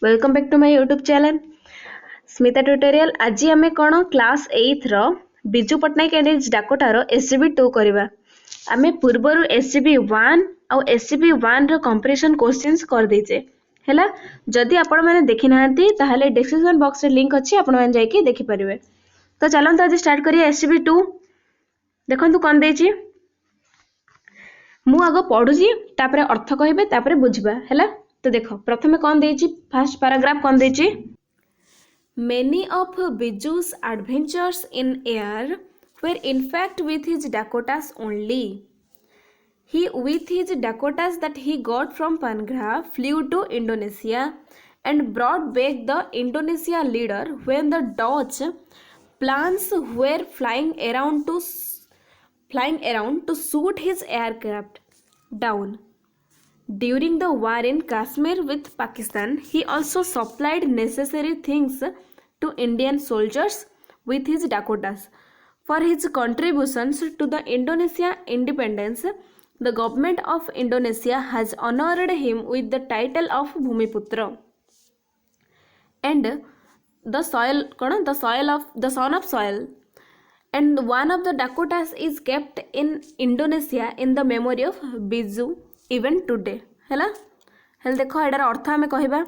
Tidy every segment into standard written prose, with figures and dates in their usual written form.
Welcome back to my YouTube channel Smita tutorial. आज आम कौन क्लास 8 रो बिजू पट्टनायक एंड डाकोटार एससीबी 2 करवा। आम पूर्वर एससीबी 1 आउ एससीबी 1 रो कंपैरिजन क्वेश्चंस कर देचे हैला। जदि आपण माने देखि नाहंती ताहाले डिस्क्रिप्शन बॉक्स रे लिंक अछि, आपण माने जाई के देखि परिबे। तो चलंत आज स्टार्ट करिए एससीबी 2। देखंतु कोन देछि, मु आगो पढुची तापरे अर्थ कहिबे तापरे बुझबा हैला। तो देखो प्रथमे कोन देछि, फर्स्ट पैराग्राफ कोन देछि, many of Biju's adventures in air were in fact with his Dakotas only. He with his Dakotas that he got from Pangra flew to Indonesia and brought back the Indonesia leader when the Dutch planes were flying around to shoot his aircraft down. During the war in Kashmir with Pakistan, he also supplied necessary things to Indian soldiers with his Dakotas. For his contributions to the Indonesia independence, the government of Indonesia has honored him with the title of Bhumiputra. And the son of soil. And one of the Dakotas is kept in Indonesia in the memory of Biju even today. हैला hello देखो एडार अर्थ आम कहवा।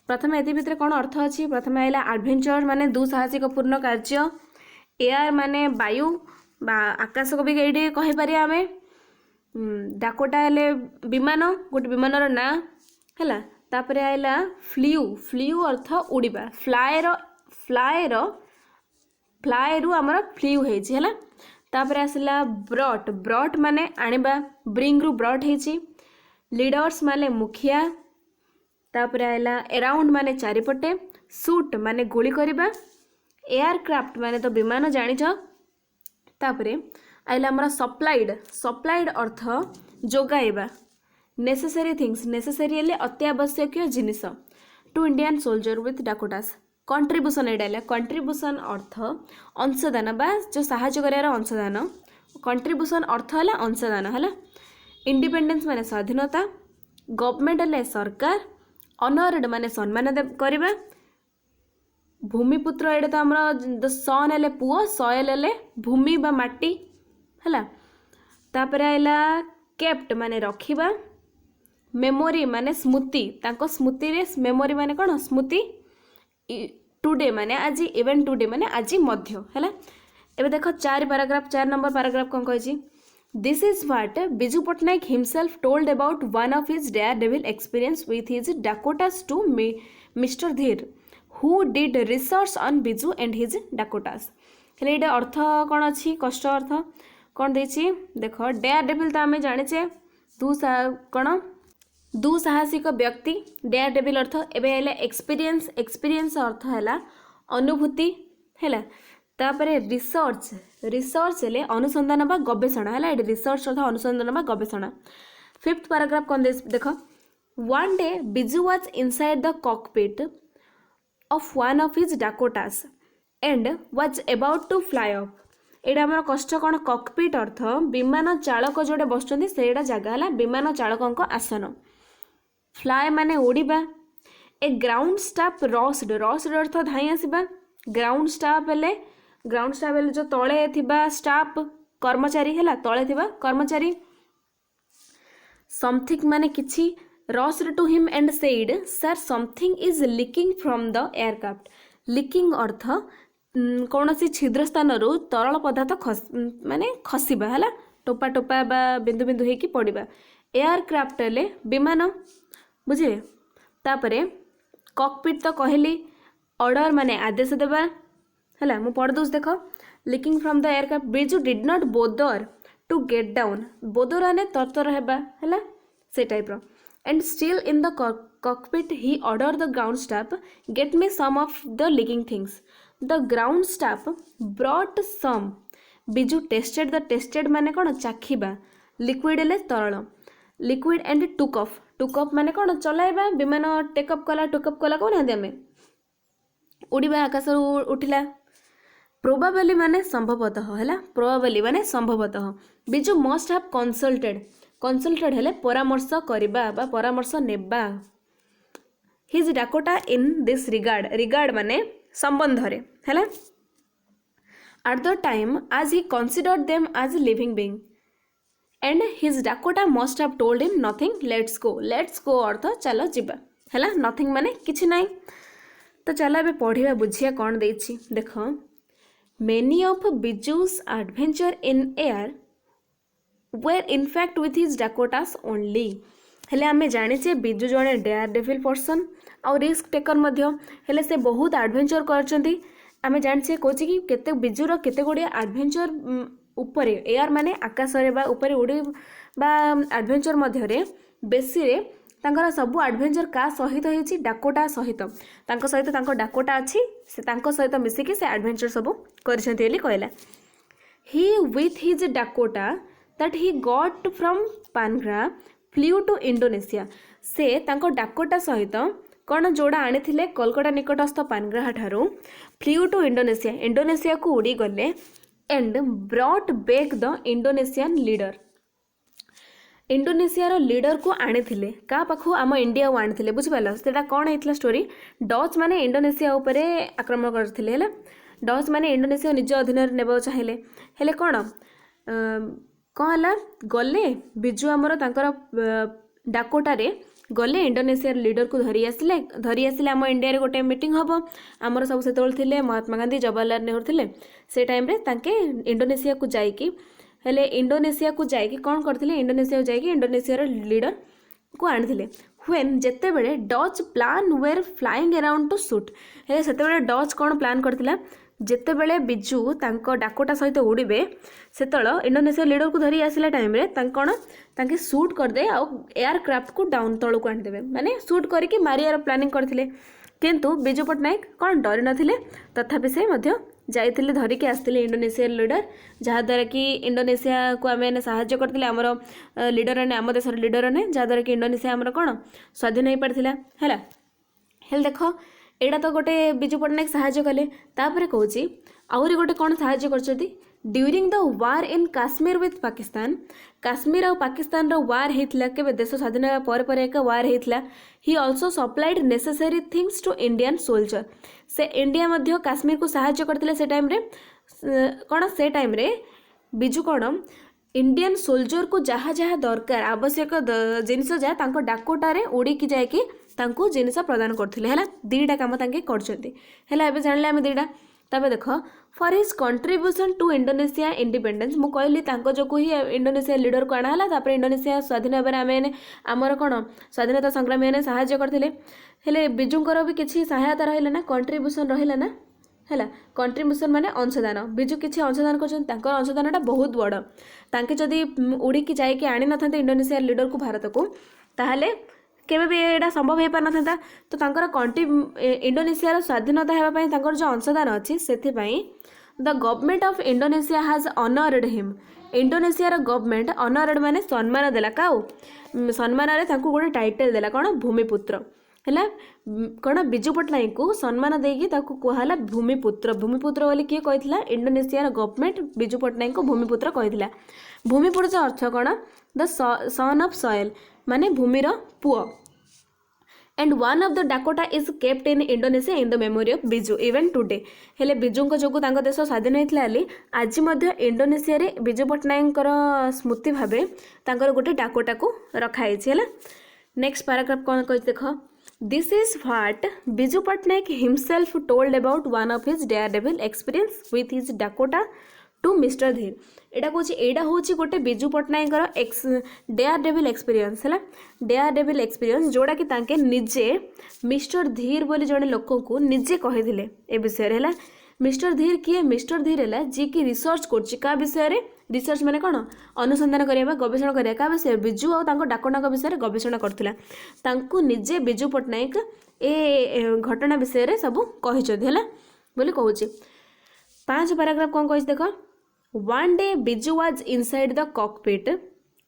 प्रथम ये भितर कौन अर्थ अच्छी, प्रथम आइला एडवेंचर माने दुसाहसिक पूर्ण कार्य, एयर माने वायु बा आकाश को भी ये कहीपर आम, डाकोटा हेले विमान गोटे विमानर ना है। तापर आइला फ्ल्यू, फ्ल्यू अर्थ उड़ीबा, फ्लाए रु आमर फ्ल्यू है। तापर आसला ब्रॉट, ब्रॉट माने आनिबा, ब्रिंग रु ब्रॉट है। लीडर्स माने मुखिया। तापर आइला अराउंड माने चारिपटे, शूट माने गोली करिबा, एयरक्राफ्ट माने तो विमान जानिछ। तापर आइला हमरा सप्लाइड, सप्लाइड अर्थ जोगाइबा, नेसेसरी थिंग्स, नेसेसरी हेले अत्यावश्यक जिनिस टू इंडियन सोल्जर विथ डाकोटास। कंट्रीब्यूशन एडाइला, कंट्रीब्यूशन अर्थ अंशदान बा जो साहाय्य करार अंशदान, कंट्रीब्यूशन अर्थ है अंशदान है। इंडिपेंडेंस माने स्वाधीनता, गवर्नमेंट हेले सरकार, ऑनर्ड माने सम्मान करवा, भूमिपुत्र एडे तो आमर सन हेले पुओ, सॉइल हेले भूमि बा माटी है। तापर आइला केप्ट माने रखिबा, मेमोरी माने स्मृति, तांको स्मृति रे मेमोरी माने कौन स्मृति, टुडे माने आज, इवन टुडे माने आज मध्य है। एबे देखो 4 पैराग्राफ, 4 नंबर पैराग्राफ कौन कहिछि, This is what Biju Patnaik himself told about one of his daredevil experience with his Dakotas to Mr. Dhir, who did research on Biju and his Dakotas. हेले ये अर्थ कौन अच्छी, कष्ट अर्थ कौन देछि देखो। डेयरडेविल तो आम जाने कौन दुसाहसिक व्यक्ति, डेयरडेविल अर्थ। एबे आइला एक्सपीरियंस, एक्सपीरियंस अर्थ है अनुभूति है। तापर रिसर्च, रिसर्च हेले अनुसंधान बा गवेषणा है। रिसर्च अर्थ अनुसंधान बा गवेषणा। 5th पैराग्राफ कौन देखो, one day Biju was inside the cockpit of one of his Dakotas and was about to fly off. एटा आम कष्ट कौन, कॉकपिट अर्थ विमान चालक जोड़े बसुँच से जगह है विमान चालक आसन। फ्लाई माने उड़ीबा। ए ग्राउंड स्टाफ रस्ड, रस्ड अर्थ धाई आसवा। ग्राउंड स्टाफ हेले, ग्राउंड स्टाफ हेले जो तले थिबा स्टाफ कर्मचारी है, तले थिबा कर्मचारी। समथिंग माने किछि, rushed to him and said sir something is leaking from the aircraft. Leaking अर्थ कौन सी छिद्र स्थान रु तरल पदार्थ माने खसिबा है, टोपा टोपा बा बिंदु बिंदु होगी पड़ा। एयरक्राफ्ट हेले विमान, बुझे। तापरे कॉकपिट तो कहली, ऑर्डर माने आदेश देवा है। मु पढ़ दूस देख, leaking from the aircraft Biju did not bother to get down, bother आने तरतर हेबा है से टाइप रो। And still in the cockpit he order the ground staff get me some of the leaking things. The ground staff brought some, Biju tested, the tested माने कौन चाखिबा, liquid हेले तरल, liquid and took off, took off माने कौन चलाइबा, विमान take up कला, टुकअप कला कहना आम उड़ीबा, आकाश उठिला। प्रोबाबली माने संभवतः है, प्रोबाबली माने संभवतः। Biju must have consulted, consulted हेले परामर्श करबा बा परामर्श नेबा। His Dakota in this regard, regard माने संबंध रे हैला, at the time as he considered them as living being and his Dakota must have told him nothing, let's go अर्थ चलो जिबा हैला, nothing माने किछि नाही। तो चलो ଏବେ पढ़िबा बुझिया कौन देछि देख, many of Biju's adventure in air were in fact with his Dakotas only। हेले आमे जाने छे बिजू जने डेयर डेविल पर्सन और रिस्क टेकर मध्य, हेले से बहुत एडवेंचर करचंती। आमे जाने कहूँ कि केते बिजुर केते गुड़िया एडवेंचर उपरे, एयर माने आकाश रे बा उपरे उड़ी बा एडवेंचर मध्य रे बेसी रे तांकर सब एडवेंचर का सहित होईची डाकोटा सहित, तांको सहित तांको डाकोटा अछि, से तांको सहित मिसी कि से एडवेंचर सब करछंती एली कहला। He with his Dakota that he got from पानग्रा फ्ल्यू टू इंडोनेशिया, से तांको डाकोटा सहित कौन जोड़ा आनी कोलकाता निकटस्थ पानग्राह ठारू फ्ल्यू टू इंडोनेशिया, इंडोनेशिया को उड़ी गले and brought back the Indonesian leader, Indonesia रो लीडर को आनी का पाखु आम इंडिया को आनी बुझिपाल। सेटा कौन होता स्टोरी, डच माने इंडोनेशिया उपरे आक्रमण करथिले हैला, डच माने इंडोनेशिया निज अधीन नेबा चाहिए, हेले कौन कौन है गले बिजु आमर तांकर डाकोटारे गले इंडोनेशिया लीडर को धरी आसिले आम इंडिया रे गोटे मीटिंग हम आमर सब से महात्मा गांधी जवाहरलाल नेहरू थे, से टाइम रे तांके इंडोनेशिया को जाइकी, हेले इंडोनेशिया को जाइकी कौन करथिले, इंडोनेशिया को जाइकी इंडोनेशिया रो लीडर को आनिथिले। व्हेन जेते बेले Dutch plane were flying around to shoot, हेले सेते बेले डच कौन प्लान करथिला, जेते बेले बिजु तांको डाकोटा सहित उड़ीबे सेतळ इंडोनेशिया लीडर को धरी आसिला टाइम रे कौन तांके शूट करदे आ एयरक्राफ्ट को डाउन तळ को आनिदेबे, माने शूट करके मारियार प्लानिंग करथिले। किंतु बिजु पट्टनायक कौन डरी नथिले, तथापि से मध्य जाइथिले धरिके आस्थिले इंडोनेशिया लीडर, जहाँद्वारा कि इंडोनेशिया को आम साहाय्य करथिले आमर लीडर ने, आम देशर लीडर ने, जहाँद्वारा कि इंडोनेशिया आमर कौन स्वाधीन हो पारथिला हैला। हेल देख एटा तो गोटे बिजु पट्टनायक साहाय्य कले, तापर कहूँ आउरी गोटे कौन साहाय्य करछथि, during the war in Kashmir with Pakistan, Kashmir और पाकिस्तान रो वार हेतला के देश स्वाधीन होगा पर एक वार हेतला। He also supplied necessary things to Indian soldier, से इंडिया मध्य काश्मीर को साहाय्य करथिले से टाइम रे कौन, से टाइम रे बिजु कौन इंडियन सोल्जर को जहाँ जहाँ दरकार आवश्यक जिनिस जहाँ तांको डाकोटारे उड़ीकी जाइकी तांको जिनिस प्रदान करथिले हैला। दीटा काम तांके करछंती हैला, एबे जानले आमे दीटा। तबे देख for his contribution to Indonesia independence, मु कहली तांको जोकु ही इंडोनेशिया लीडर को आना हला, तापर इंडोनेशिया स्वाधीन होबार आमे आमर कौन स्वाधीनता संग्रामी ने साहाय्य करथिले, हेले बिजुंकर भी किछि सहायता रहिला ना, कंट्रीब्यूशन रहिला ना हैला। कंट्रीब्यूशन माने अंशदान, बिजु किछि अंशदान करछन, तांकर अंशदानटा बहुत बड़, तांके जदि उड़ीकी जाइकी आनी नथान्ते इंडोनेशिया लीडर को भारत को, ताहले केबे भी एटा संभव हो पार नथान्ता। तो तांकर इंडोनेशिया स्वाधीनता हेबापई तांकर जो अंशदान अछि सेथिपई the government of Indonesia has honoured him, Indonesia रो गवर्नमेंट ऑनर्ड माने सम्मान देला, काउ सम्मान रे तांको गोटे टाइटल देला कौन भूमिपुत्र हैला। कौन बिजु पट्टनायक को सम्मान देगी ताको कहला भूमिपुत्र, भूमिपुत्र बोली किए कहिथिला, इंडोनेशिया गवर्नमेंट बिजु पट्टनायक को भूमिपुत्र कहिथिला। भूमिपुत्र अर्थ कौन, द सन ऑफ सॉइल माने भूमिर पुओ। And one of the Dakota is kept in Indonesia in the memory of Biju even today, हेले बिजुंक जोगु तांको देश स्वाधीन होइतला आली आज मध्य इंडोनेशिया रे बिजु पट्टनायकर स्मृति भाबे तांकर गोटे डाकोटा को रखा हैछि हैला। नेक्स्ट पैराग्राफ कौन कहि देख, this is what Biju Patnaik himself told about one of his daredevil experience with his Dakota to mister Dhir. एटा कहूँ एटा हूँ गोटे बिजु पट्टनायकर डेयरडेविल एक्सपीरियंस है, डेयरडेविल एक्सपीरियंस जोड़ा कि तांके निजे मिस्टर धीर बोली जड़े लोक को निजे कही ए विषय है। मिस्टर धीर किए, मिस्टर धीर है जी कि रिसर्च कर विषय रे, रिसर्च माने कौन अनुसंधान करबा गवेषणा करबा का विषय, बिजु और तांको डाकोटाक विषय गवेषणा करथिला, तांको निजे बिजु पट्टनायक ए घटना विषय रे सब कहिछथि हैला बोली कहूची। 5 पैराग्राफ कौन कहि देख, one day Biju was inside the cockpit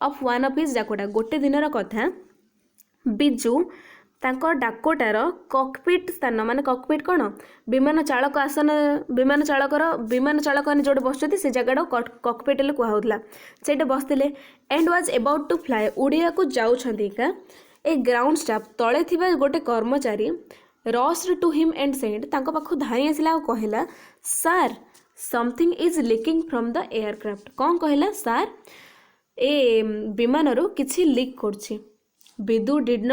of one of his Dakota, गोटे दिनर कथा बिजु तांको डाकोटार कॉकपिट स्थान माने कॉकपिट कौन विमान चालक आसन, विमान चालक जोटे बसुछथि से जगह कॉकपिट ले कहउतला, सेटे बसथिले and was about to fly, उड़िया को जाउछथि का ए ग्राउंड स्टाफ तले थिबा गोटे कर्मचारी rushed to him and said तांको पाखु धाई आसिला और कहला sir something is leaking from the aircraft कौन कहला सर ए विमान रो किछि लीक करछि Biju did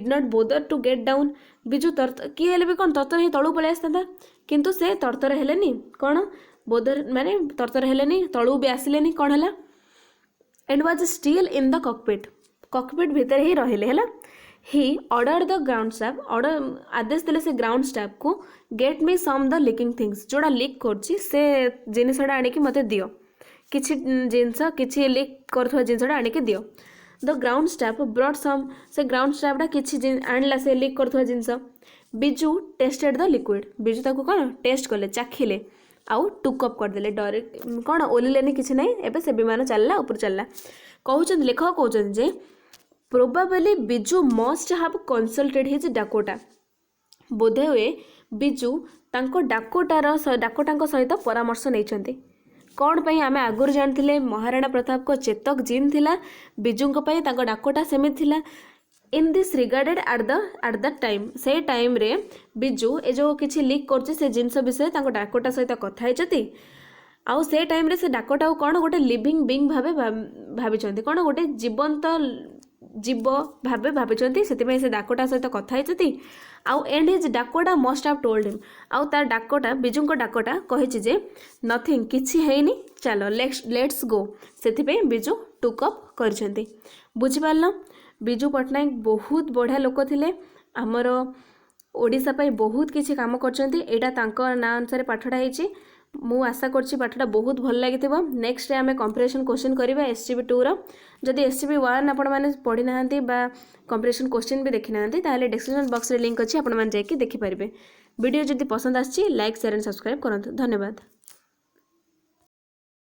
not bother to get down Biju किए हेले भी कौन तरतर ही तलू पलि आसता किंतु से तरतर हेलेनी कौन बोदर माने तरतर हेलेनी तलू भी आसिलेनी कौन हला and was still in the cockpit भितर ही रहिले हला he order the ground staff order आदेश देले से ग्राउंड स्टाफ को get me some the leaking things जोड़ा लीक करछि से जिनिसडा आनी कि मते दियो किछि जिंस किछि लीक करथवा जिनिसडा आनी कि दियो the ground staff brought some से ग्राउंड स्टाफडा किछि आनला से लीक करथवा जिनिस Biju tested the liquid Biju ताको कोन टेस्ट करले चाखिले आउ टुकअप करदेले डरे कौन ओलिलेनी किसी ना एबे से विमान चलला ऊपर चलला कहउछन लेखक कहउछन जे probably Biju must have consulted his Dakota बोधे हुए बिजू तांको डाकोटांको सहित परामर्श नैछंती कौन पई आमे आगुर जानथिले महाराणा प्रताप को चेतक जिन थिला बिजूंको पई तांको डाकोटा सेमित थिला in this regarded eight the time से टाइम रे बिजू ए जो किछि लीक करछि से जिंस विषय तांको डाकोटा सहित कथा हैचती आउ से टाइम रे से डाकोटा कौन गोटे लिविंग बीइंग भाबे भाबिचंती कौन गोटे जीवंत जीव भाबे भाबिचंती सेति से डाकोटा सहित कथा हैचती आउ and his Dakota must have told him आउ तार डाकोटा बिजूंको डाकोटा कहिछि जे नथिंग किछि हेइनी चलो लेट्स गो सेति बिजू टुक अप करछंती बुझि पारलो बिजू पट्टनायक बहुत बढ़िया लोक थिले आमर ओडिशा पाई बहुत किछि काम करछंती एटा तांको ना अनुसार पाठडा हैछि मु आशा करछि पाठडा बहुत भल लागिथिबो नेक्स्ट रे हमें कंपैरिजन क्वेश्चन करबा एसटीबी 2 रो जदि एसटीबी 1 आपण माने पढि नाहंती बा कंपैरिजन क्वेश्चन भी देखि नाहंती ताले डिस्क्रिप्शन बॉक्स रे लिंक अछि आपण माने जाई कि देखि परिबे वीडियो जदि पसंद आछि लाइक शेयर एंड सब्सक्राइब करंतु धन्यवाद।